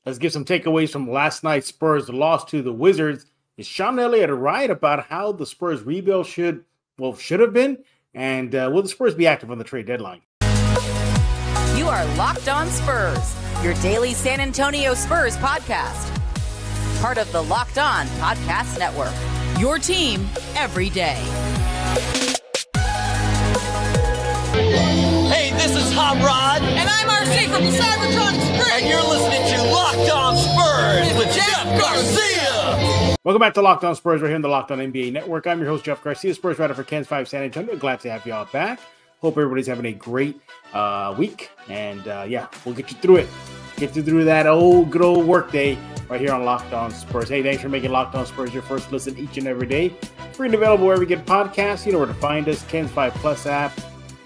Let's give some takeaways from last night's Spurs loss to the Wizards. Is Sean Elliott right about how the Spurs rebuild should have been? And will the Spurs be active on the trade deadline? You are Locked On Spurs, your daily San Antonio Spurs podcast. Part of the Locked On Podcast Network, your team every day. Hey, this is Hot Rod. And I'm RC from the San Antonio Spurs. And you're listening to Locked On Spurs with Jeff Garcia. Welcome back to Locked On Spurs right here on the Locked On NBA Network. I'm your host, Jeff Garcia, Spurs writer for Ken's 5 San Antonio. Glad to have you all back. Hope everybody's having a great week. And we'll get you through it. Get you through that good old work day right here on Locked On Spurs. Hey, thanks for making Locked On Spurs your first listen each and every day. Free and available wherever you get podcasts. You know where to find us. Ken's 5 Plus app,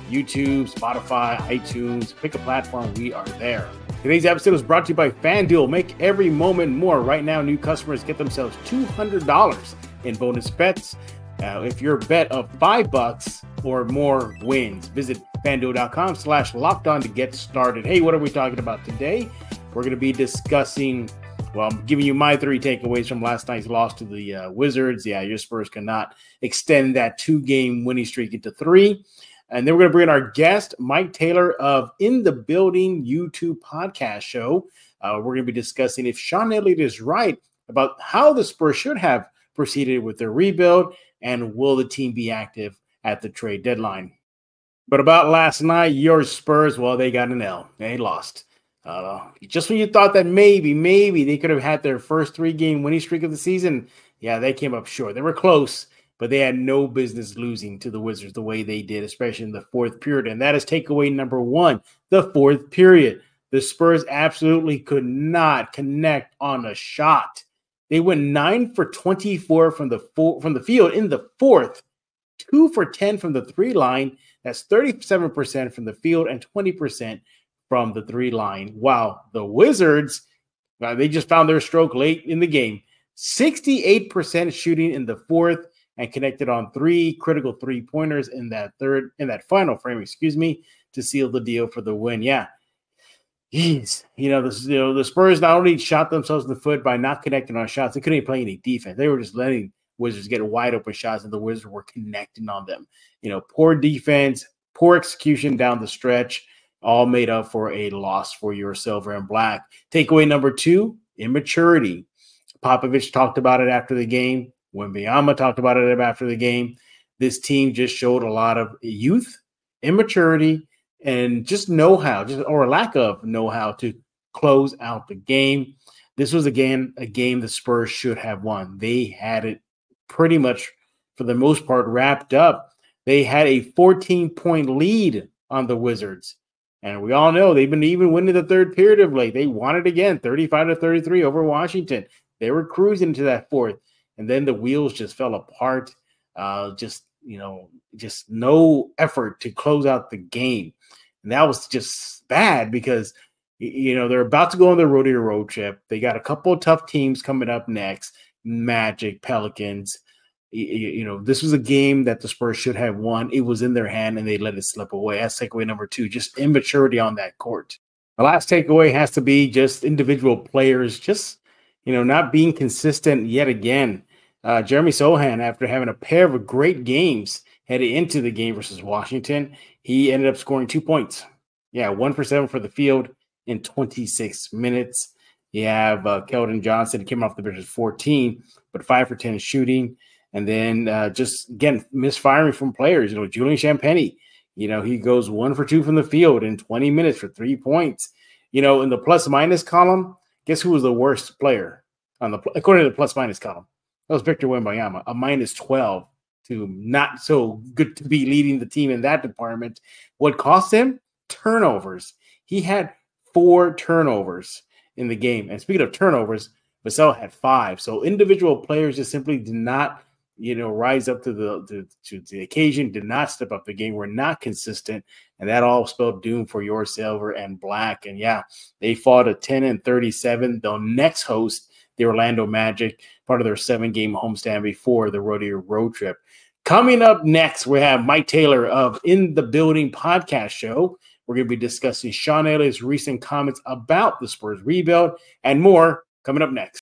YouTube, Spotify, iTunes. Pick a platform. We are there. Today's episode is brought to you by FanDuel. Make every moment more. Right now, new customers get themselves $200 in bonus bets. If your bet of $5 or more wins, visit FanDuel.com/lockedon to get started. Hey, what are we talking about today? We're going to be discussing, I'm giving you my 3 takeaways from last night's loss to the Wizards. Yeah, your Spurs cannot extend that 2-game winning streak into 3. And then we're going to bring in our guest, Mike Taylor of In the Building YouTube podcast show. We're going to be discussing if Sean Elliott is right about how the Spurs should have proceeded with their rebuild and will the team be active at the trade deadline. But about last night, your Spurs, they got an L. They lost. Just when you thought that maybe they could have had their first 3-game winning streak of the season, they came up short. They were close, but they had no business losing to the Wizards the way they did, especially in the fourth period. And that is takeaway number 1, the fourth period. The Spurs absolutely could not connect on a shot. They went 9 for 24 from the field in the fourth, 2 for 10 from the 3 line. That's 37% from the field and 20% from the 3 line. Wow, the Wizards, they just found their stroke late in the game. 68% shooting in the fourth, and connected on 3 critical 3-pointers in that final frame, to seal the deal for the win. Yeah. Jeez. The Spurs not only shot themselves in the foot by not connecting on shots, they couldn't even play any defense. They were just letting Wizards get wide open shots, and the Wizards were connecting on them. Poor defense, poor execution down the stretch, all made up for a loss for your silver and black. Takeaway number 2, immaturity. Popovich talked about it after the game. Wembanyama talked about it after the game. This team just showed a lot of youth, immaturity, and just know-how, or lack of know-how to close out the game. This was, again, a game the Spurs should have won. They had it pretty much, for the most part, wrapped up. They had a 14-point lead on the Wizards. And we all know they've been even winning the third period of late. They won it again, 35-33 over Washington. They were cruising to that fourth. And then the wheels just fell apart. Just no effort to close out the game. And that was just bad because, they're about to go on their road trip. They got a couple of tough teams coming up next, Magic, Pelicans. This was a game that the Spurs should have won. It was in their hand, and they let it slip away. That's takeaway number 2, just immaturity on that court. The last takeaway has to be just individual players, just, not being consistent yet again. Jeremy Sohan, after having a pair of great games headed into the game versus Washington, he ended up scoring 2 points. 1 for 7 for the field in 26 minutes. You have Keldon Johnson came off the bench at 14, but 5 for 10 shooting. And then just, again, misfiring from players. Julian Champagnie, he goes 1 for 2 from the field in 20 minutes for 3 points. In the plus-minus column, guess who was the worst player according to the plus-minus column? That was Victor Wembanyama, a -12 to not so good to be leading the team in that department. What cost him? Turnovers. He had 4 turnovers in the game. And speaking of turnovers, Vassell had 5. So individual players just simply did not, rise up to the occasion, did not step up the game, were not consistent. And that all spelled doom for your silver and black. And they fought a 10-37. The next host, the Orlando Magic, part of their 7-game homestand before the road trip. Coming up next, we have Mike Taylor of In the Building podcast show. We're going to be discussing Sean Elliott's recent comments about the Spurs rebuild and more coming up next.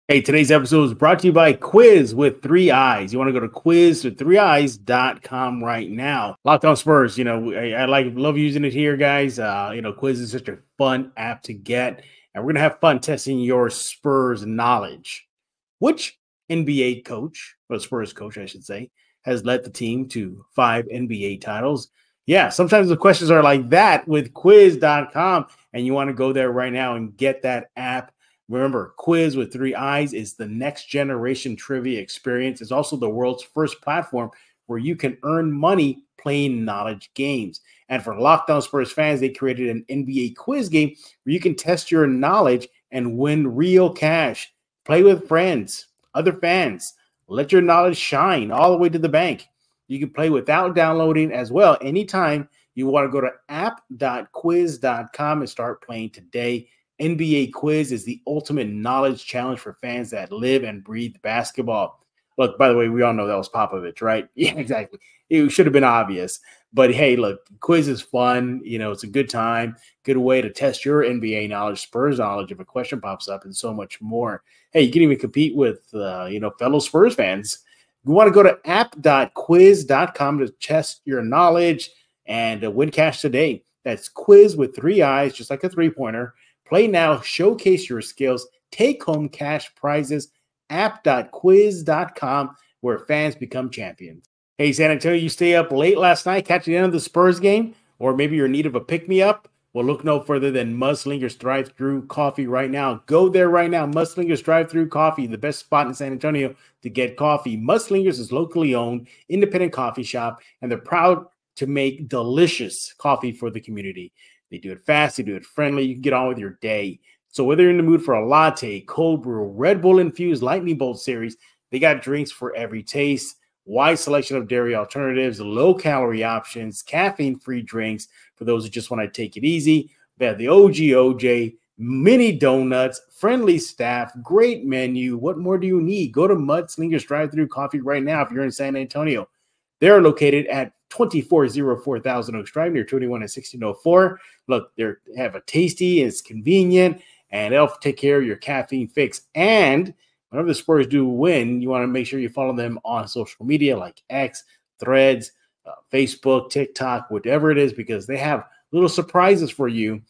Hey, today's episode is brought to you by Quiz with 3 Eyes. You want to go to quizwith3eyes.com right now. Locked On Spurs, I love using it here, guys. Quiz is such a fun app to get, and we're going to have fun testing your Spurs knowledge. Which NBA coach, or Spurs coach, I should say, has led the team to 5 NBA titles? Yeah, sometimes the questions are like that with quiz.com, and you want to go there right now and get that app. Remember, Quiz with 3 Eyes is the next generation trivia experience. It's also the world's first platform where you can earn money playing knowledge games. And for Locked On Spurs fans, they created an NBA quiz game where you can test your knowledge and win real cash. Play with friends, other fans. Let your knowledge shine all the way to the bank. You can play without downloading as well. Anytime you want to go to app.quiz.com and start playing today. NBA Quiz is the ultimate knowledge challenge for fans that live and breathe basketball. Look, by the way, we all know that was Popovich, right? Yeah, exactly. It should have been obvious. But hey, look, Quiz is fun. It's a good time, good way to test your NBA knowledge, Spurs knowledge if a question pops up, and so much more. Hey, you can even compete with, fellow Spurs fans. You want to go to app.quiz.com to test your knowledge and win cash today. That's Quiz with 3 Eyes, just like a three-pointer. Play now, showcase your skills, take home cash prizes, app.quiz.com, where fans become champions. Hey, San Antonio, you stay up late last night catching the end of the Spurs game, or maybe you're in need of a pick-me-up? Well, look no further than Mudslingers Drive-Thru Coffee right now. Go there right now. Mudslingers Drive-Thru Coffee, the best spot in San Antonio to get coffee. Mudslingers is locally owned, independent coffee shop, and they're proud to make delicious coffee for the community. They do it fast, they do it friendly, you can get on with your day. So whether you're in the mood for a latte, cold brew, Red Bull infused lightning bolt series, they got drinks for every taste, wide selection of dairy alternatives, low calorie options, caffeine-free drinks for those who just want to take it easy. They have the OG, mini donuts, friendly staff, great menu. What more do you need? Go to Mudslingers Drive-Thru Coffee right now if you're in San Antonio. They're located at 2404 Thousand Oaks Drive near 21 and 1604. Look, they have a tasty, it's convenient, and they'll take care of your caffeine fix. And whenever the Spurs do win, you want to make sure you follow them on social media like X, Threads, Facebook, TikTok, whatever it is, because they have little surprises for you.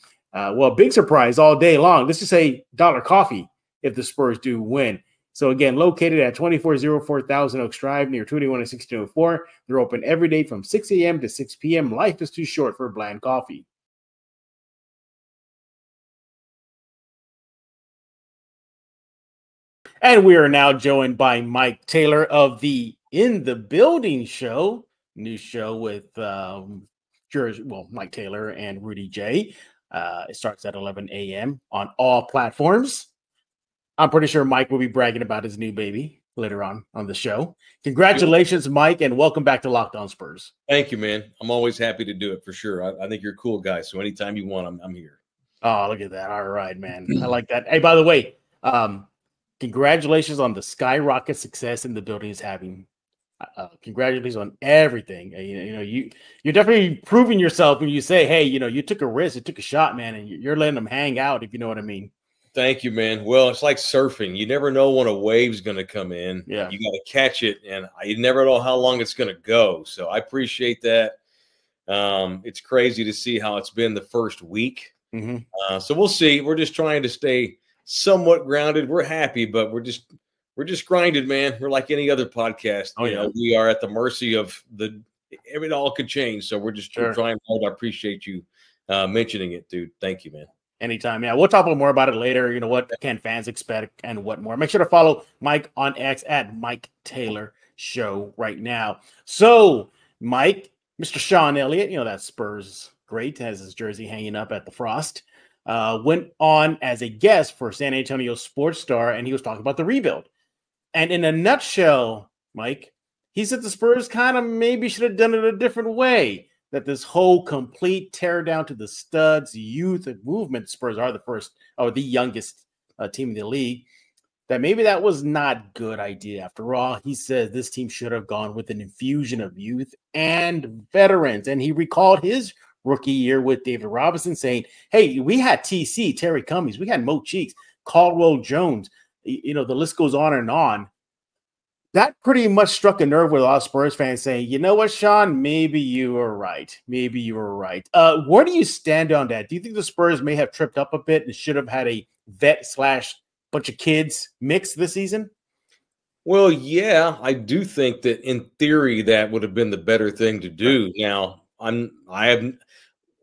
Big surprise all day long. Let's just say dollar coffee if the Spurs do win. So again, located at 2404 Thousand Oaks Drive near 21 and 1604. They're open every day from 6 a.m. to 6 p.m. Life is too short for bland coffee. And we are now joined by Mike Taylor of the In the Building show, new show with Mike Taylor and Rudy J. It starts at 11 a.m. on all platforms. I'm pretty sure Mike will be bragging about his new baby later on the show. Congratulations, Mike, and welcome back to Locked On Spurs. Thank you, man. I'm always happy to do it for sure. I think you're a cool guy, so anytime you want, I'm here. Oh, look at that. All right, man. I like that. Hey, by the way, congratulations on the skyrocket success In the Building is having. Congratulations on everything. You're definitely proving yourself when you say, hey, you took a risk, you took a shot, man, and you're letting them hang out, if you know what I mean. Thank you, man. Well, it's like surfing. You never know when a wave's going to come in. Yeah. You got to catch it, and you never know how long it's going to go. So I appreciate that. It's crazy to see how it's been the first week. Mm-hmm. So we'll see. We're just trying to stay somewhat grounded. We're happy, but we're just grinded, man. We're like any other podcast. Oh, yeah. We are at the mercy of it all could change. So we're just trying hard. I appreciate you mentioning it, dude. Thank you, man. Anytime. Yeah, we'll talk a little more about it later. What can fans expect and what more. Make sure to follow Mike on X at Mike Taylor Show right now. So, Mike, Mr. Sean Elliott, that Spurs great, has his jersey hanging up at the Frost, went on as a guest for San Antonio Sports Star, and he was talking about the rebuild. And in a nutshell, Mike, he said the Spurs kind of maybe should have done it a different way. That this whole complete tear down to the studs, youth movement, Spurs are the youngest team in the league. that maybe that was not good idea. After all, he said this team should have gone with an infusion of youth and veterans. And he recalled his rookie year with David Robinson saying, hey, we had TC, Terry Cummings, we had Mo Cheeks, Caldwell Jones, the list goes on and on. That pretty much struck a nerve with a lot of Spurs fans saying, you know what, Sean, maybe you were right. Maybe you were right. Where do you stand on that? Do you think the Spurs may have tripped up a bit and should have had a vet / bunch of kids mix this season? Well, yeah, I do think that in theory that would have been the better thing to do. Now,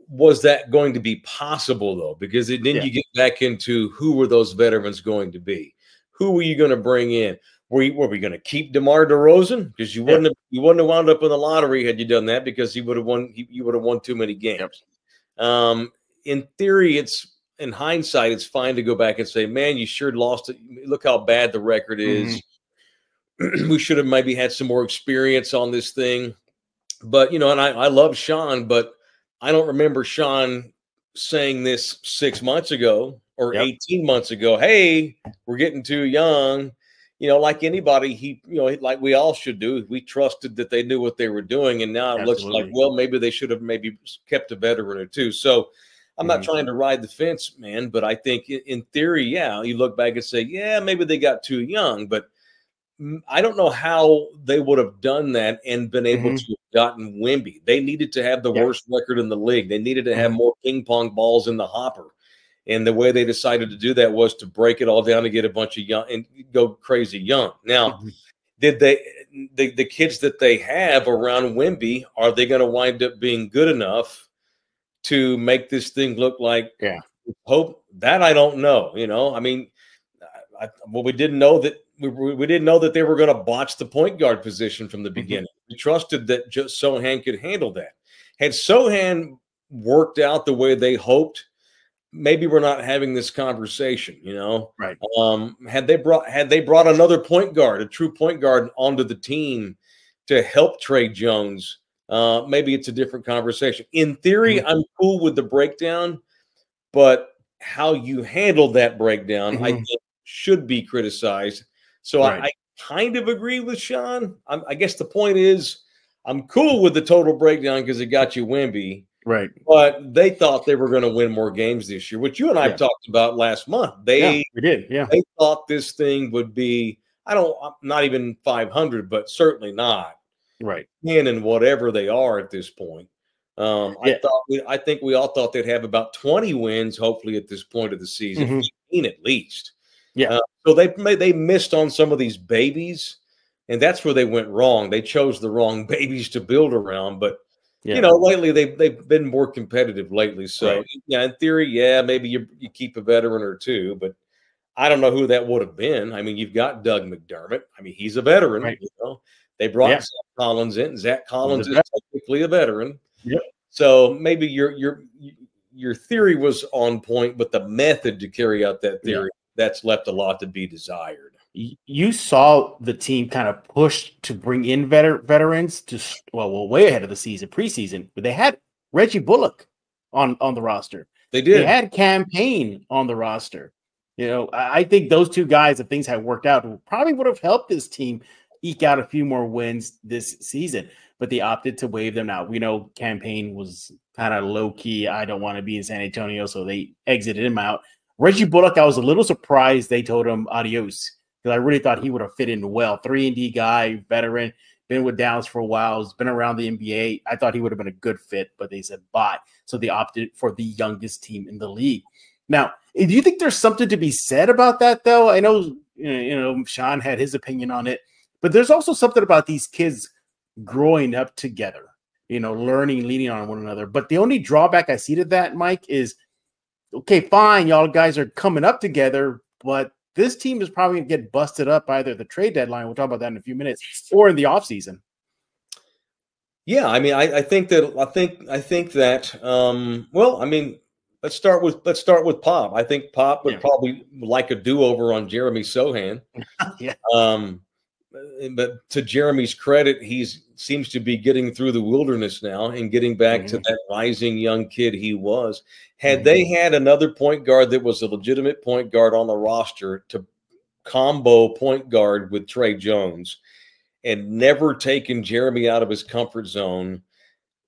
was that going to be possible though? Because then you get back into who were those veterans going to be? Who were you going to bring in? Were we going to keep DeMar DeRozan? Because you wouldn't have wound up in the lottery had you done that, because you would have won too many games. Yep. In theory, in hindsight, it's fine to go back and say, man, you sure lost it. Look how bad the record is. Mm-hmm. We should have maybe had some more experience on this thing. But, and I love Sean, but I don't remember Sean saying this 6 months ago or 18 months ago. Hey, we're getting too young. Like anybody, like we all should do. We trusted that they knew what they were doing. And now it looks like, well, maybe they should have maybe kept a veteran or two. So I'm not trying to ride the fence, man, but I think in theory, you look back and say, maybe they got too young, but I don't know how they would have done that and been able to have gotten Wemby. They needed to have the worst record in the league. They needed to have more ping pong balls in the hopper. And the way they decided to do that was to break it all down and get a bunch of young and go crazy young. Now, did the kids that they have around Wemby, are they going to wind up being good enough to make this thing look like hope? That I don't know. I mean, we didn't know that we didn't know that they were going to botch the point guard position from the beginning. We trusted that just Sohan could handle that. Had Sohan worked out the way they hoped, maybe we're not having this conversation, Right. Had they brought another point guard, a true point guard, onto the team to help Trey Jones, maybe it's a different conversation. In theory, I'm cool with the breakdown, but how you handle that breakdown, I think, should be criticized. So I kind of agree with Sean. I guess the point is, I'm cool with the total breakdown because it got you Wemby. Right. But they thought they were going to win more games this year, which you and I talked about last month. We did. Yeah. They thought this thing would be, not even 500, but certainly not. Right. 10 and whatever they are at this point. I think we all thought they'd have about 20 wins, hopefully, at this point of the season, 15 at least. Yeah. So they missed on some of these babies, and that's where they went wrong. They chose the wrong babies to build around, but lately they've been more competitive lately. So in theory, maybe you keep a veteran or two, but I don't know who that would have been. I mean, you've got Doug McDermott. I mean, he's a veteran. Right. They brought Zach Collins in. Zach Collins is technically a veteran. Yep. So maybe your theory was on point, but the method to carry out that theory, that's left a lot to be desired. You saw the team kind of push to bring in veterans to way ahead of the season, preseason, but they had Reggie Bullock on the roster. They did. They had Campaign on the roster. I think those two guys, if things had worked out, probably would have helped this team eke out a few more wins this season, but they opted to waive them out. We know Campaign was kind of low key. I don't want to be in San Antonio, so they exited him out. Reggie Bullock, I was a little surprised they told him adios, because I really thought he would have fit in well. 3-and-D guy, veteran, been with Dallas for a while, has been around the NBA. I thought he would have been a good fit, but they said bye. So they opted for the youngest team in the league. Now, do you think there's something to be said about that, though? I know, Sean had his opinion on it, but there's also something about these kids growing up together, learning, leaning on one another. But the only drawback I see to that, Mike, is, okay, fine, y'all guys are coming up together, but this team is probably going to get busted up either at the trade deadline, we'll talk about that in a few minutes, or in the offseason. Yeah, I mean, I think that let's start with Pop. I think Pop would probably like a do-over on Jeremy Sohan. But to Jeremy's credit, he seems to be getting through the wilderness now and getting back to that rising young kid he was. Had they had another point guard that was a legitimate point guard on the roster to combo point guard with Trey Jones and never taken Jeremy out of his comfort zone,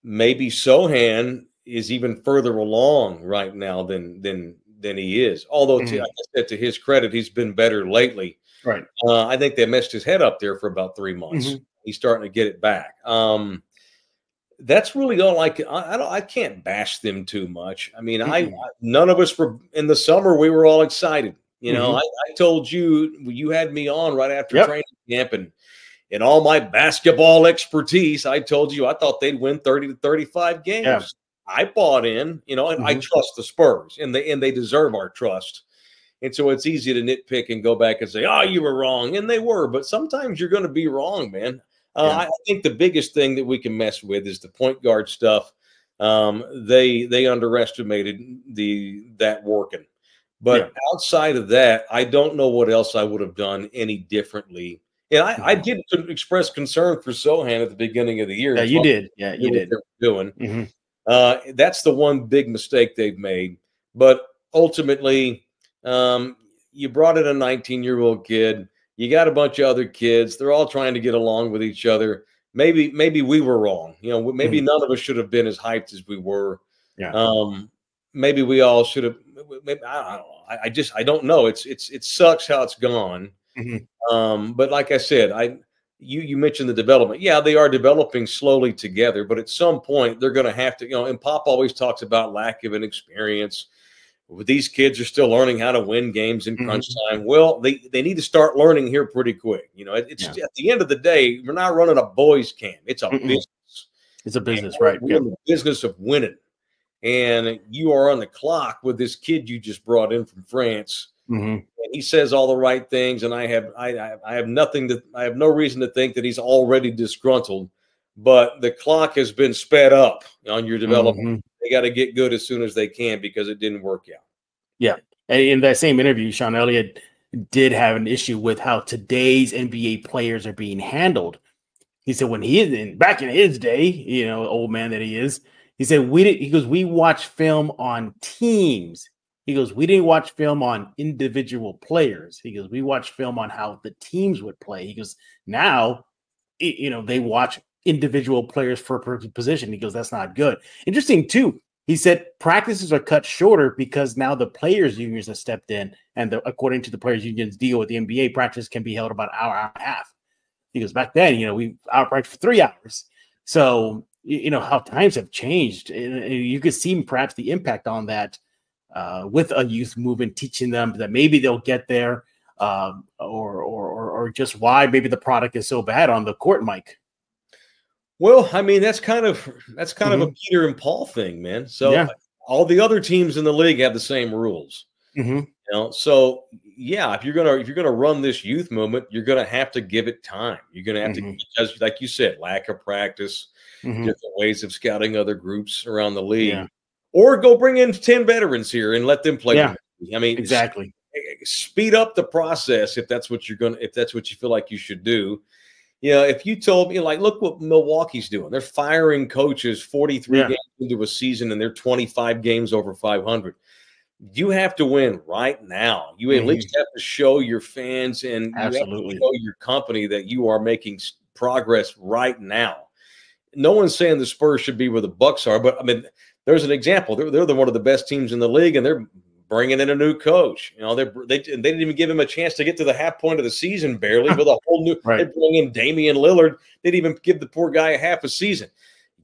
maybe Sohan is even further along right now than he is. Although, like I said, to his credit, he's been better lately. Right. I think they messed his head up there for about 3 months. He's starting to get it back. That's really all I can't bash them too much. I mean, none of us were in the summer. We were all excited. You know, I told you had me on right after training camp, and in all my basketball expertise, I told you I thought they'd win 30 to 35 games. Yeah. I bought in, you know, and I trust the Spurs, and they deserve our trust. And so it's easy to nitpick and go back and say, "Oh, you were wrong," and they were. But sometimes you're going to be wrong, man. I think the biggest thing that we can mess with is the point guard stuff. They underestimated that working. But outside of that, I don't know what else I would have done any differently. And I did express concern for Sohan at the beginning of the year. Yeah, you did. Yeah, you did. Doing. That's the one big mistake they've made. But ultimately, you brought in a 19-year-old kid. You got a bunch of other kids. They're all trying to get along with each other. Maybe we were wrong. You know, maybe none of us should have been as hyped as we were. Yeah. Maybe we all should have. Maybe, I don't know. I don't know. It sucks how it's gone. But like I said, you mentioned the development. Yeah, they are developing slowly together, but at some point they're going to have to, you know, and Pop always talks about lack of an experience. These kids are still learning how to win games in crunch time. Well, they need to start learning here pretty quick. You know, it's at the end of the day, we're not running a boys' camp. It's a business. It's a business, right? We're in the business of winning. And you are on the clock with this kid you just brought in from France. And he says all the right things, and I have no reason to think that he's already disgruntled. But the clock has been sped up on your development. They got to get good as soon as they can because it didn't work out. Yeah, and in that same interview, Sean Elliott did have an issue with how today's NBA players are being handled. He said when back in his day, you know, old man that he is, he said we watch film on teams. He goes, we didn't watch film on individual players. He goes, we watch film on how the teams would play. He goes, now, you know, they watch individual players for position. He goes, that's not good. Interesting, too. He said practices are cut shorter because now the players' unions have stepped in, and according to the players' unions deal with the NBA, practice can be held about an hour and a half. He goes, back then, you know, we out-practiced for 3 hours. So, you know, how times have changed. And you could see perhaps the impact on that with a youth movement, teaching them that maybe they'll get there or just why maybe the product is so bad on the court, Mike. Well, I mean, that's kind of a Peter and Paul thing, man. So all the other teams in the league have the same rules. You know, so yeah, if you're gonna run this youth movement, you're gonna have to give it time. You're gonna have to, because, like you said, lack of practice, different ways of scouting other groups around the league, or go bring in 10 veterans here and let them play. I mean, exactly. Speed up the process if that's what you feel like you should do. You know, if you told me, like, look what Milwaukee's doing. They're firing coaches 43 games into a season, and they're 25 games over 500. You have to win right now. You at least have to show your fans and you have to show your company that you are making progress right now. No one's saying the Spurs should be where the Bucks are, but I mean, there's an example. They're one of the best teams in the league, and they're bringing in a new coach. You know, they didn't even give him a chance to get to the half point of the season barely with a whole new. They bring in Damian Lillard. They didn't even give the poor guy a half a season.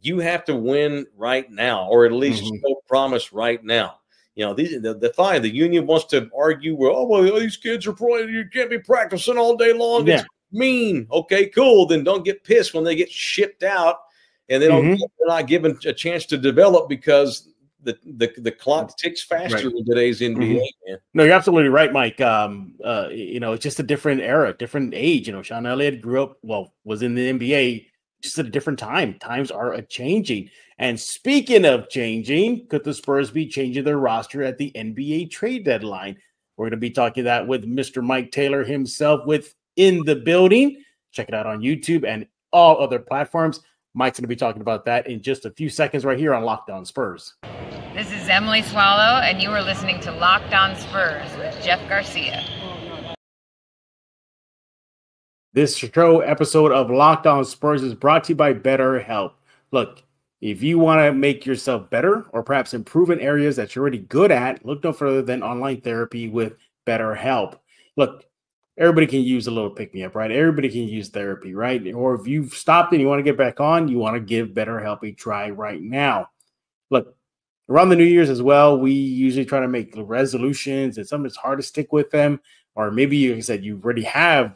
You have to win right now, or at least show promise right now. You know, the union wants to argue, well, these kids are probably, you can't be practicing all day long. It's mean. Okay, cool. Then don't get pissed when they get shipped out and they're not given a chance to develop because the clock ticks faster in today's NBA, man. No, you're absolutely right, Mike. You know, it's just a different era, different age. You know, Sean Elliott was in the NBA just at a different time. Times are changing. And speaking of changing, could the Spurs be changing their roster at the NBA trade deadline? We're going to be talking that with Mr. Mike Taylor himself within the building. Check it out on YouTube and all other platforms. Mike's going to be talking about that in just a few seconds right here on Locked On Spurs. This is Emily Swallow, and you are listening to Locked On Spurs with Jeff Garcia. This show episode of Locked On Spurs is brought to you by BetterHelp. Look, if you want to make yourself better or perhaps improve in areas that you're already good at, look no further than online therapy with BetterHelp. Look, everybody can use a little pick-me-up, right? Everybody can use therapy, right? Or if you've stopped and you want to get back on, you want to give BetterHelp a try right now. Look, around the New Year's as well, we usually try to make resolutions, and sometimes it's hard to stick with them. Or maybe, like I said, you already have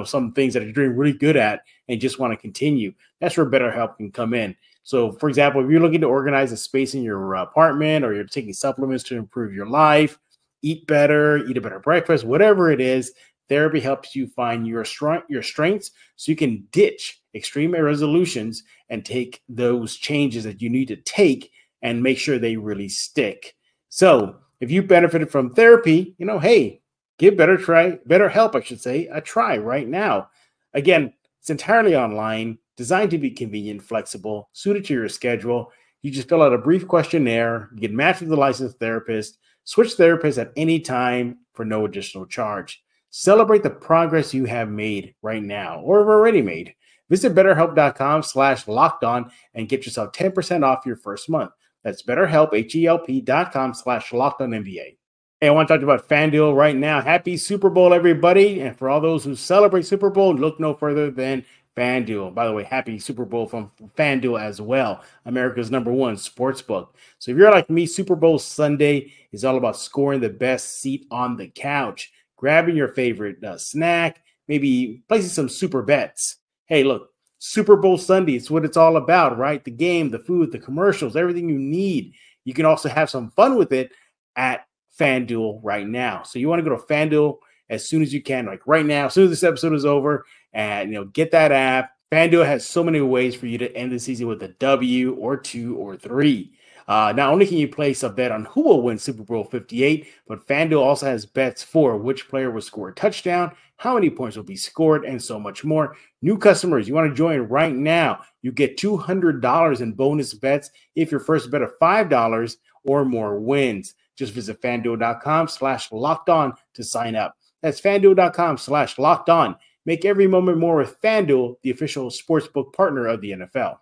some things that you're doing really good at and just want to continue. That's where BetterHelp can come in. So, for example, if you're looking to organize a space in your apartment, or you're taking supplements to improve your life, eat better, eat a better breakfast, whatever it is, therapy helps you find your strengths so you can ditch extreme resolutions and take those changes that you need to take and make sure they really stick. So if you benefited from therapy, hey, give BetterHelp, I should say, a try right now. Again, it's entirely online, designed to be convenient, flexible, suited to your schedule. You just fill out a brief questionnaire, you get matched with a licensed therapist, switch therapists at any time for no additional charge. Celebrate the progress you have made right now or have already made. Visit BetterHelp.com/lockedon and get yourself 10% off your first month. That's BetterHelp, HELP.com/LockedOnNBA. Hey, I want to talk about FanDuel right now. Happy Super Bowl, everybody. And for all those who celebrate Super Bowl, look no further than FanDuel. By the way, happy Super Bowl from FanDuel as well, America's #1 sportsbook. So if you're like me, Super Bowl Sunday is all about scoring the best seat on the couch, grabbing your favorite snack, maybe placing some super bets. Hey, look, Super Bowl Sunday is what it's all about, right? The game, the food, the commercials, everything you need. You can also have some fun with it at FanDuel right now. So you want to go to FanDuel as soon as you can, like right now, as soon as this episode is over, and get that app. FanDuel has so many ways for you to end the season with a W or 2 or 3. Not only can you place a bet on who will win Super Bowl 58, but FanDuel also has bets for which player will score a touchdown, how many points will be scored, and so much more. New customers, you want to join right now. You get $200 in bonus bets if your first bet of $5 or more wins. Just visit FanDuel.com/lockedon to sign up. That's FanDuel.com/lockedon. Make every moment more with FanDuel, the official sportsbook partner of the NFL.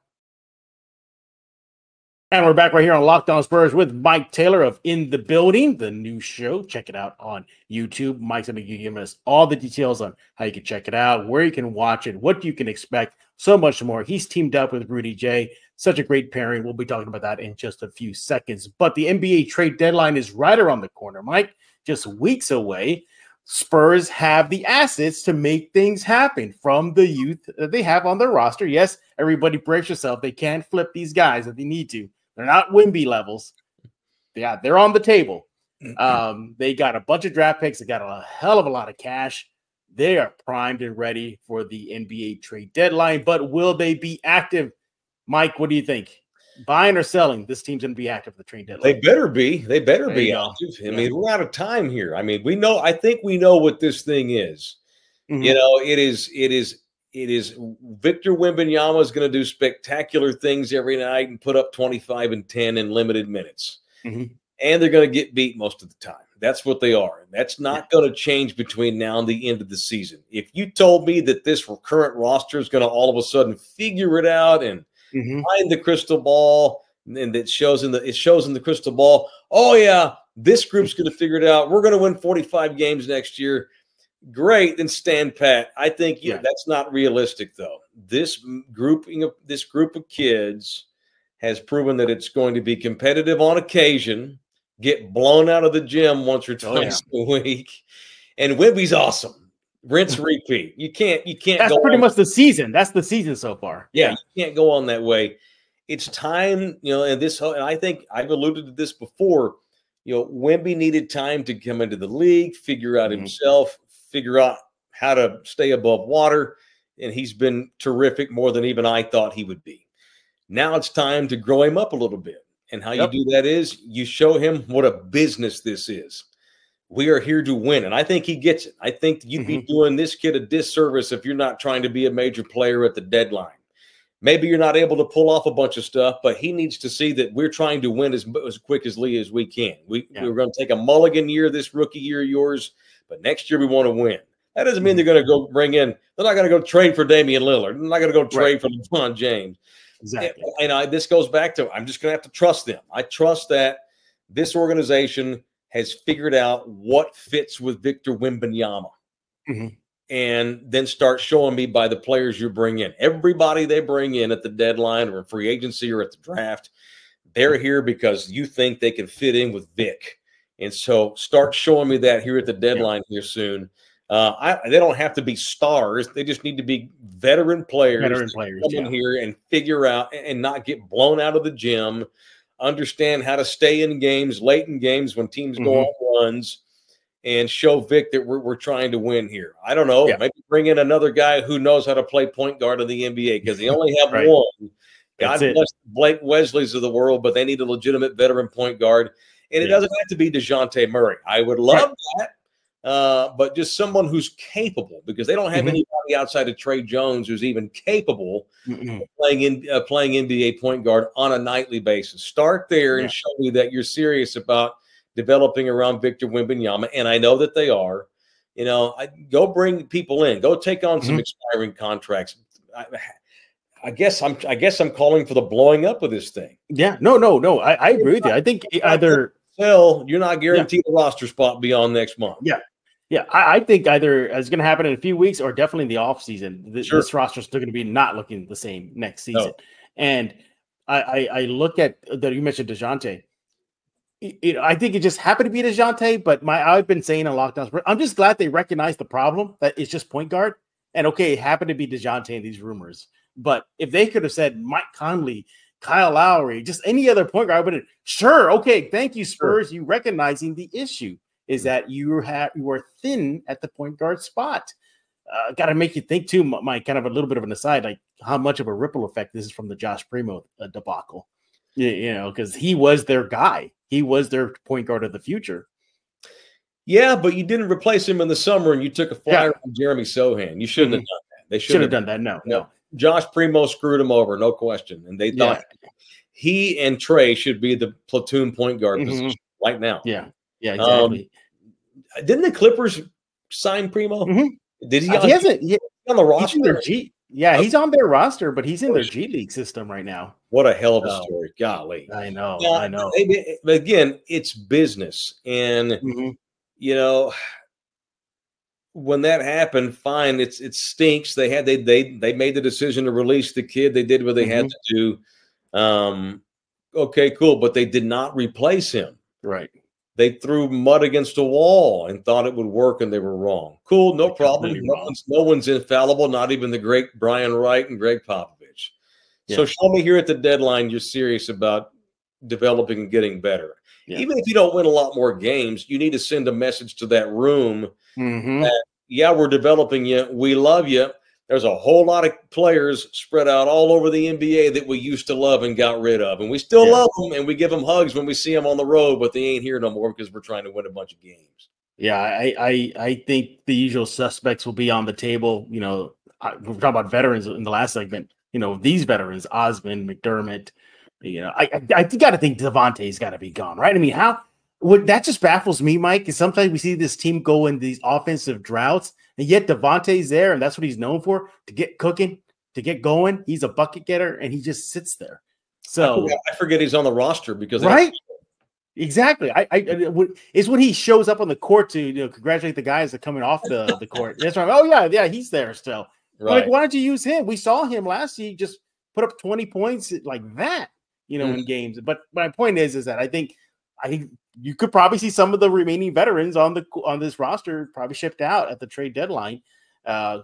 And we're back right here on Locked On Spurs with Mike Taylor of In the Building, the new show. Check it out on YouTube. Mike's going to be giving us all the details on how you can check it out, where you can watch it, what you can expect, so much more. He's teamed up with Rudy J. Such a great pairing. We'll be talking about that in just a few seconds. But the NBA trade deadline is right around the corner, Mike, just weeks away. Spurs have the assets to make things happen from the youth that they have on their roster. Yes, everybody brace yourself. They can't flip these guys if they need to. They're not Wimby levels. Yeah, they're on the table. They got a bunch of draft picks. They got a hell of a lot of cash. They are primed and ready for the NBA trade deadline. But will they be active? Mike, what do you think? Buying or selling? This team's going to be active for the trade deadline. They better be. They better be active. I mean, we're out of time here. I mean, we know. I think we know what this thing is. Mm-hmm. It is. Victor Wembanyama is going to do spectacular things every night and put up 25 and 10 in limited minutes. Mm-hmm. And they're going to get beat most of the time. That's what they are. And that's not going to change between now and the end of the season. If you told me that this current roster is going to all of a sudden figure it out and find the crystal ball, and it shows in the crystal ball, oh yeah, this group's going to figure it out. We're going to win 45 games next year. Great, then stand pat. I think that's not realistic, though. This group of kids has proven that it's going to be competitive on occasion, get blown out of the gym once or twice a week, and Wimby's awesome. Rinse, repeat. You can't. That's pretty much the season. That's the season so far. Yeah, you can't go on that way. It's time, and I think I've alluded to this before. Wemby needed time to come into the league, figure out himself, figure out how to stay above water, and he's been terrific, more than even I thought he would be. Now it's time to grow him up a little bit, and how you do that is you show him what a business this is. We are here to win, and I think he gets it. I think you'd be doing this kid a disservice if you're not trying to be a major player at the deadline. Maybe you're not able to pull off a bunch of stuff, but he needs to see that we're trying to win as quickly as we can. We're going to take a mulligan year this rookie year of yours, but next year we want to win. That doesn't mean they're going to go bring in. They're not going to go trade for Damian Lillard. They're not going to go trade for LeBron James. Exactly. And this goes back to, I'm just going to have to trust them. I trust that this organization has figured out what fits with Victor Wembanyama. And then start showing me by the players you bring in. Everybody they bring in at the deadline or in free agency or at the draft, they're here because you think they can fit in with Vic. And so start showing me that here at the deadline here soon. They don't have to be stars. They just need to be veteran players. Come in here and figure out and not get blown out of the gym, understand how to stay in games, late in games when teams go on runs, and show Vic that we're trying to win here. I don't know. Maybe bring in another guy who knows how to play point guard in the NBA because they only have one. God bless the Blake Wesleys of the world, but they need a legitimate veteran point guard. And it doesn't have to be DeJounte Murray. I would love that. But just someone who's capable, because they don't have anybody outside of Trey Jones who's even capable of playing NBA point guard on a nightly basis. Start there and show me that you're serious about developing around Victor Wembanyama, and I know that they are. You know, go bring people in. Go take on some expiring contracts. I guess I'm calling for the blowing up of this thing. Yeah, no. I agree with you. I think either you're not guaranteed a roster spot beyond next month. Yeah, I think either it's going to happen in a few weeks or definitely in the off season. This roster is still going to be not looking the same next season. No. And I look at that. You mentioned DeJounte. I think it just happened to be DeJounte, but I've been saying on Locked On Spurs, I'm just glad they recognize the problem that it's just point guard. And okay, it happened to be DeJounte in these rumors. But if they could have said Mike Conley, Kyle Lowry, just any other point guard, I would have, sure, okay, thank you, Spurs. You recognizing the issue is that you are thin at the point guard spot. Got to make you think too, Mike, kind of a little bit of an aside, like how much of a ripple effect this is from the Josh Primo debacle. You know, because he was their guy. He was their point guard of the future. Yeah, but you didn't replace him in the summer, and you took a flyer from Jeremy Sohan. You shouldn't have done that. They should have done that. No. Josh Primo screwed him over, no question. And they thought he and Trey should be the platoon point guard position right now. Yeah, exactly. Didn't the Clippers sign Primo? Did he? He hasn't. He's on the roster. He's on their roster, but he's in their G League system right now. What a hell of a story. Golly. I know. But again, it's business. And, you know, when that happened, fine, it stinks. They made the decision to release the kid. They did what they had to do. Okay, cool. But they did not replace him. Right. They threw mud against a wall and thought it would work, and they were wrong. Cool, no problem. No one's infallible, not even the great Brian Wright and Greg Popovich. Yeah. So show me here at the deadline you're serious about developing and getting better. Yeah. Even if you don't win a lot more games, you need to send a message to that room that, we're developing you. We love you. There's a whole lot of players spread out all over the NBA that we used to love and got rid of. And we still love them, and we give them hugs when we see them on the road, but they ain't here no more because we're trying to win a bunch of games. Yeah, I think the usual suspects will be on the table. You know, we're talking about veterans in the last segment. You know, these veterans, Osman, McDermott, you know, I got to think Devontae's got to be gone, right? I mean, that just baffles me, Mike, because sometimes we see this team go in these offensive droughts, and yet Devontae's there, and that's what he's known for, to get cooking, to get going. He's a bucket getter, and he just sits there. So I forget he's on the roster because exactly. It's when he shows up on the court to congratulate the guys that are coming off the court. That's right. Oh yeah, he's there still. Right. Like, why don't you use him? We saw him last year just put up 20 points like that, in games. But my point is that I think you could probably see some of the remaining veterans on this roster probably shipped out at the trade deadline.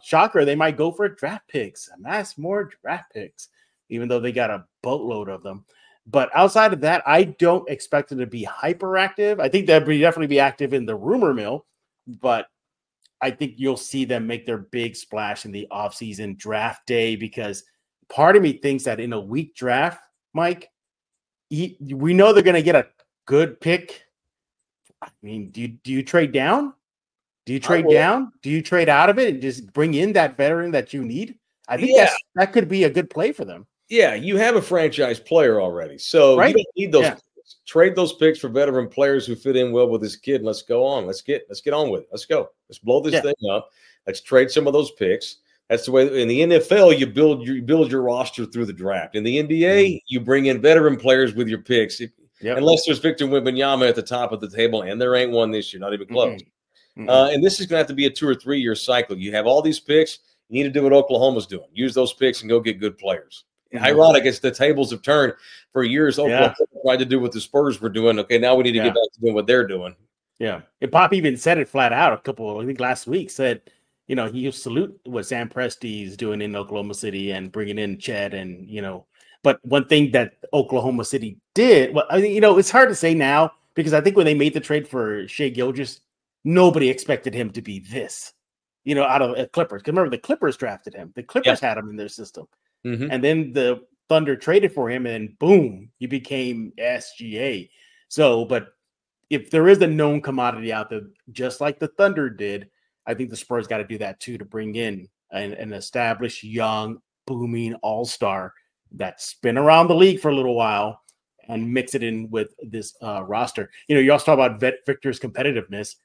Shocker, they might go for draft picks, amass more draft picks, even though they got a boatload of them. But outside of that, I don't expect them to be hyperactive. I think they'll definitely be active in the rumor mill, but I think you'll see them make their big splash in the offseason draft day, because part of me thinks that in a weak draft, Mike, we know they're going to get a good pick. I mean, do you trade down? Do you trade down? Do you trade out of it and just bring in that veteran that you need? I think that could be a good play for them. Yeah, you have a franchise player already, so you don't need those picks. Trade those picks for veteran players who fit in well with this kid. Let's go on. Let's get on with it. Let's go. Let's blow this thing up. Let's trade some of those picks. That's the way in the NFL you build your roster through the draft. In the NBA, you bring in veteran players with your picks. Unless there's Victor Wembanyama at the top of the table, and there ain't one this year, not even close. And this is going to have to be a 2 or 3 year cycle. You have all these picks. You need to do what Oklahoma's doing. Use those picks and go get good players. Ironic, it's the tables have turned. For years, Oklahoma tried to do what the Spurs were doing. Okay, now we need to get back to doing what they're doing. Yeah. And Pop even said it flat out I think last week, said, he salute what Sam Presti's doing in Oklahoma City and bringing in Chet and, but one thing that Oklahoma City did, well, I think, it's hard to say now because I think when they made the trade for Shai Gilgeous, nobody expected him to be this, out of Clippers. Because remember, the Clippers drafted him. The Clippers had him in their system. And then the Thunder traded for him and boom, he became SGA. So, but if there is a known commodity out there, just like the Thunder did, I think the Spurs got to do that too, to bring in an established, young, booming all-star that's been around the league for a little while and mix it in with this roster. You also talk about Victor's competitiveness.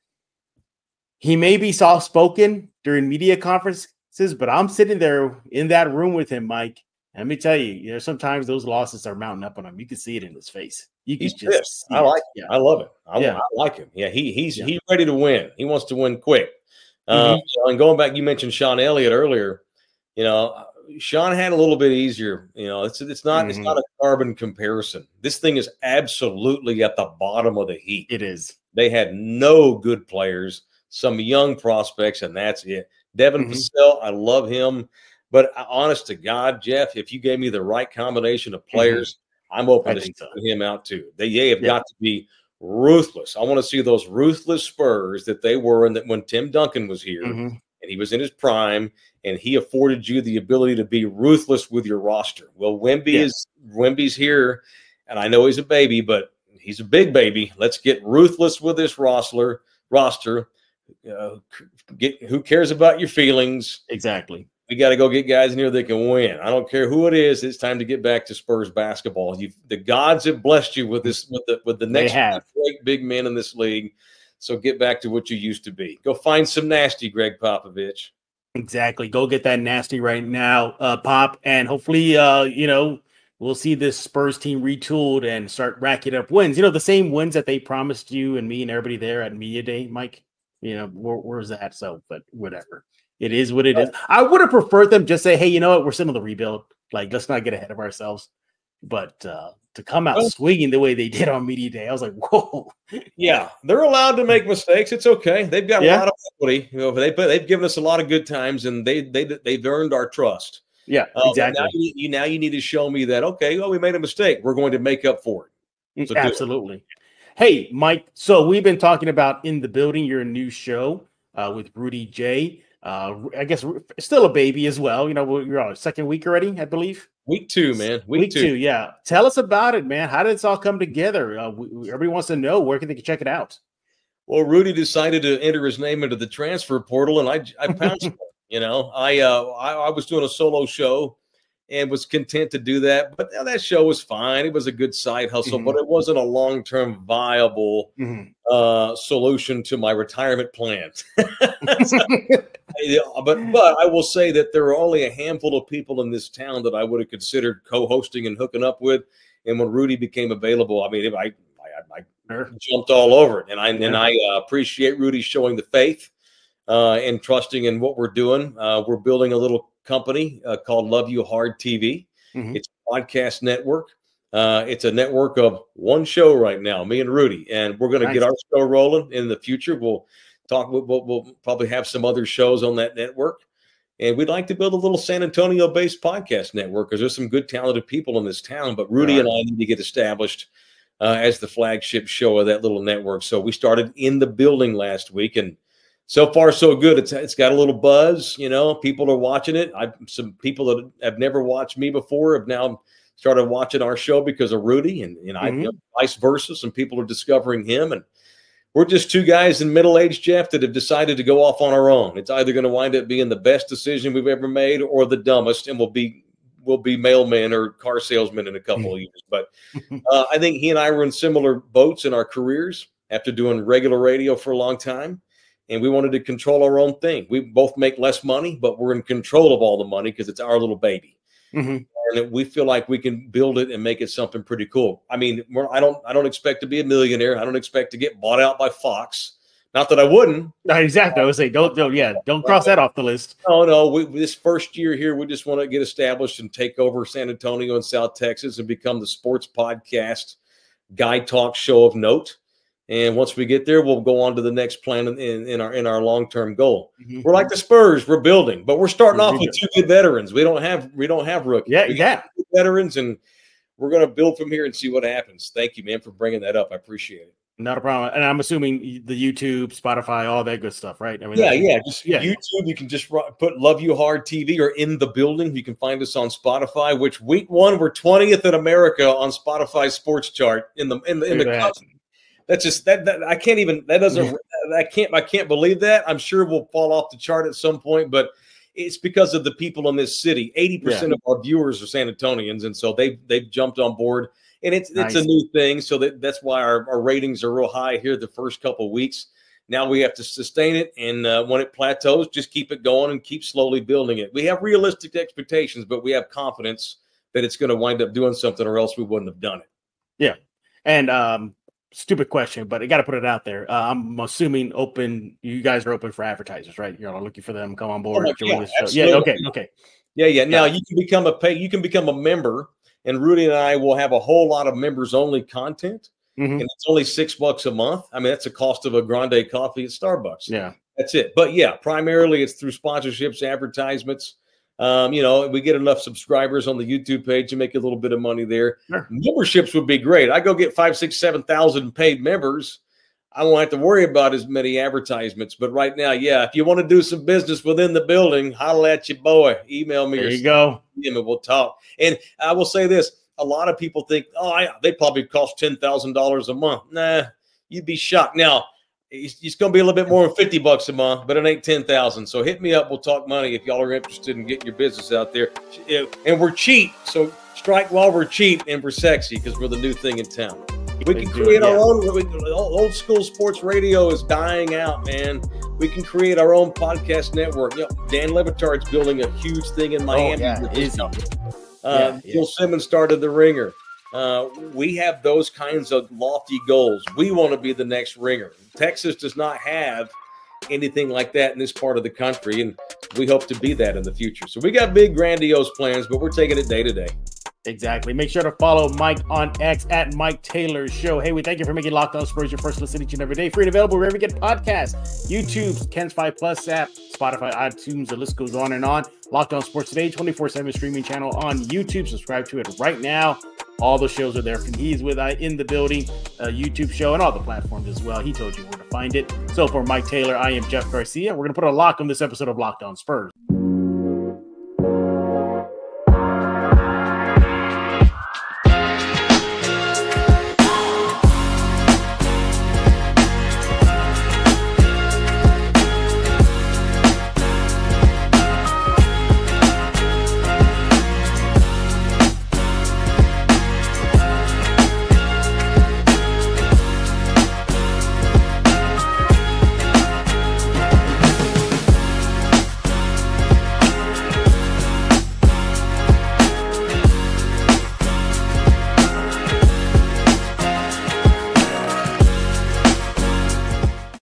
He may be soft-spoken during media conferences, but I'm sitting there in that room with him, Mike. Let me tell you, sometimes those losses are mounting up on him. You can see it in his face. He's just I like it. I love it. I like him. Yeah, he's ready to win. He wants to win quick. And going back, you mentioned Sean Elliott earlier. Sean had a little bit easier. It's not a carbon comparison. This thing is absolutely at the bottom of the heap. It is. They had no good players, some young prospects, and that's it. Devin Vassell, I love him. But honest to God, Jeff, if you gave me the right combination of players, I'm open to sending him out too. They have got to be ruthless. I want to see those ruthless Spurs that they were when Tim Duncan was here and he was in his prime and he afforded you the ability to be ruthless with your roster. Well, Wemby's here, and I know he's a baby, but he's a big baby. Let's get ruthless with this roster. Who cares about your feelings? Exactly. We got to go get guys in here that can win. I don't care who it is. It's time to get back to Spurs basketball. The gods have blessed you with this, with the next great big men in this league. So get back to what you used to be. Go find some nasty, Greg Popovich. Exactly. Go get that nasty right now, Pop, and hopefully, we'll see this Spurs team retooled and start racking up wins. The same wins that they promised you and me and everybody there at Media Day, Mike. Where's that? So, but whatever. It is what it is. I would have preferred them just say, hey, you know what? We're still in the rebuild. Like, let's not get ahead of ourselves. But to come out swinging the way they did on Media Day, I was like, whoa. Yeah, they're allowed to make mistakes. It's okay. They've got a lot of equity. They've given us a lot of good times, and they've earned our trust. Yeah, exactly. Now you need to show me that, okay, well, we made a mistake. We're going to make up for it. So absolutely. Hey, Mike, so we've been talking about In the Building, your new show with Rudy J. I guess still a baby as well. You're on a second week already, I believe. Week 2, man. Week two, yeah. Tell us about it, man. How did this all come together? Everybody wants to know. Where can they check it out? Well, Rudy decided to enter his name into the transfer portal, and I pounced on it. I was doing a solo show and was content to do that. But that show was fine. It was a good side hustle, but it wasn't a long-term viable solution to my retirement plan. But I will say that there are only a handful of people in this town that I would have considered co-hosting and hooking up with. And when Rudy became available, I mean, I jumped all over it. And I appreciate Rudy showing the faith and trusting in what we're doing. We're building a little company called Love You Hard TV. It's a podcast network. It's a network of one show right now, me and Rudy, and we're going to get our show rolling in the future. We'll probably have some other shows on that network, and we'd like to build a little San Antonio-based podcast network because there's some good, talented people in this town. But Rudy and I need to get established as the flagship show of that little network. So we started In the Building last week, and so far, so good. It's got a little buzz, people are watching it. Some people that have never watched me before have now started watching our show because of Rudy, and vice versa. Some people are discovering him, and we're just two guys in middle age, Jeff, that have decided to go off on our own. It's either going to wind up being the best decision we've ever made or the dumbest, and we'll be mailmen or car salesmen in a couple of years. But I think he and I were in similar boats in our careers after doing regular radio for a long time. and we wanted to control our own thing. We both make less money, but we're in control of all the money because it's our little baby. And we feel like we can build it and make it something pretty cool. I mean, I don't expect to be a millionaire. I don't expect to get bought out by Fox. Not that I wouldn't. Exactly. I would say don't cross that off the list. No. This first year here, we just want to get established and take over San Antonio and South Texas and become the sports podcast guy talk show of note. And once we get there, we'll go on to the next plan in our long-term goal. We're like the Spurs, we're building, but we're starting off with 2 good veterans. We don't have rookies. Yeah, yeah. Veterans, and we're going to build from here and see what happens. Thank you, man, for bringing that up. I appreciate it. Not a problem. And I'm assuming the YouTube, Spotify, all that good stuff, right? I mean, just YouTube. You can just put Love You Hard TV or In the Building. You can find us on Spotify, which week 1, we're 20th in America on Spotify sports chart in the country. That's just that I can't even, that doesn't, I can't believe that. I'm sure we'll fall off the chart at some point, but it's because of the people in this city. 80% of our viewers are San Antonians, and so they've jumped on board. And it's a new thing, so that's why our ratings are real high here the first couple of weeks. Now we have to sustain it, and when it plateaus, just keep it going and keep slowly building it. We have realistic expectations, but we have confidence that it's going to wind up doing something, or else we wouldn't have done it. Yeah, and stupid question, but I got to put it out there. I'm assuming you guys are open for advertisers, right? You're looking for them to come on board. Okay. Yeah. Now you can become a member. And Rudy and I will have a whole lot of members-only content, and it's only $6 a month. I mean, that's the cost of a grande coffee at Starbucks. Yeah, that's it. But yeah, primarily it's through sponsorships, advertisements. We get enough subscribers on the YouTube page to make a little bit of money there. Sure. Memberships would be great. I go get 5, 6, 7,000 paid members. I won't have to worry about as many advertisements. But right now, if you want to do some business within the building, holla at your boy. Email me. There you go. And we'll talk. And I will say this. A lot of people think, they probably cost $10,000 a month. Nah, you'd be shocked. Now, it's going to be a little bit more than $50 a month, but it ain't $10,000. So hit me up. We'll talk money if y'all are interested in getting your business out there. And we're cheap. So strike while we're cheap and we're sexy, because we're the new thing in town. We can create our own. Old school sports radio is dying out, man. We can create our own podcast network. Dan Levitard's building a huge thing in Miami. Bill Simmons started the Ringer. We have those kinds of lofty goals. We want to be the next Ringer. Texas does not have anything like that in this part of the country, and we hope to be that in the future. So we got big, grandiose plans, but we're taking it day to day. Exactly. Make sure to follow Mike on X at Mike Taylor Show. Hey, we thank you for making Locked On Spurs your first listen each and every day. Free and available wherever you get podcasts. YouTube, Ken's 5 Plus app, Spotify, iTunes, the list goes on and on. Locked On Sports Today, 24/7 streaming channel on YouTube. Subscribe to it right now. All the shows are there. He's with In the Building, YouTube show, and all the platforms as well. He told you where to find it. So for Mike Taylor, I am Jeff Garcia. We're going to put a lock on this episode of Locked On Spurs.